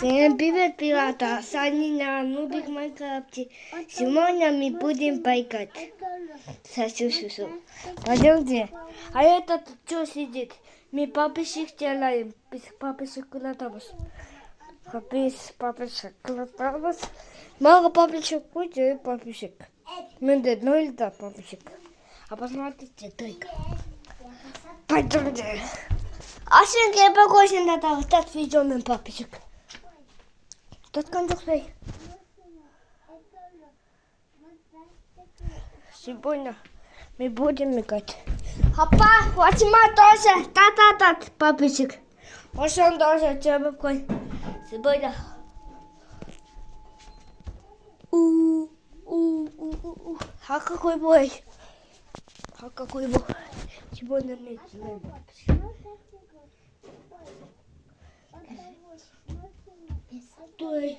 Всем привет, пирата! Саня, Нубик Майнкрафте. Сегодня мы будем байкать. Сосу. Пойдемте. А этот что сидит? Мы папочек делаем. Без папочек кулатабас. Без папочек кулатабас. Много папочек куча и папочек. Мы одно или два папочек. А посмотрите только. Пойдемте. А сейчас я покажу на того, что видим папочек. Тот кончик свой. Сегодня мы будем играть. Папа, возьми тоже. Та-та-та, папочек. Вот он тоже тебе какой. Сегодня. А какой бой? А какой бой? Сегодня мы играем. Ой,